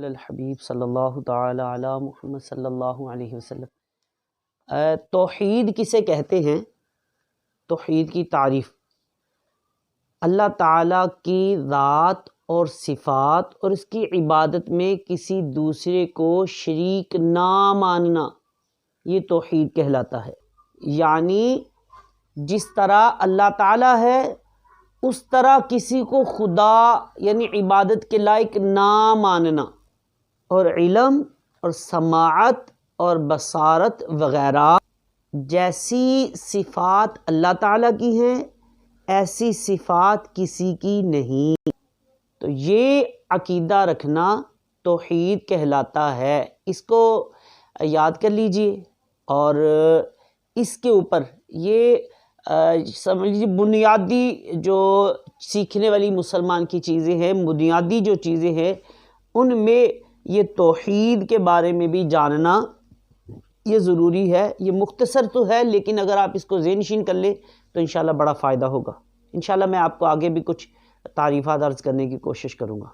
الحبیب صلی اللہ تعالی علی محمد صلی اللہ علیہ وسلم۔ توحید کسے کہتے ہیں؟ توحید کی تعریف اللہ تعالیٰ کی ذات اور صفات اور اس کی عبادت میں کسی دوسرے کو شریک نہ ماننا، یہ توحید کہلاتا ہے۔ یعنی جس طرح اللہ تعالیٰ ہے اس طرح کسی کو خدا یعنی عبادت کے لائق نہ ماننا، اور علم اور سماعت اور بصارت وغیرہ جیسی صفات اللہ تعالیٰ کی ہیں ایسی صفات کسی کی نہیں۔ تو یہ عقیدہ رکھنا توحید کہلاتا ہے۔ اس کو یاد کر لیجئے، اور اس کے اوپر یہ سمجھ لیجیے بنیادی جو سیکھنے والی مسلمان کی چیزیں ہیں، بنیادی جو چیزیں ہیں ان میں یہ توحید کے بارے میں بھی جاننا یہ ضروری ہے۔ یہ مختصر تو ہے لیکن اگر آپ اس کو ذہن نشین کر لیں تو انشاءاللہ بڑا فائدہ ہوگا۔ انشاءاللہ میں آپ کو آگے بھی کچھ تعریفات عرض کرنے کی کوشش کروں گا۔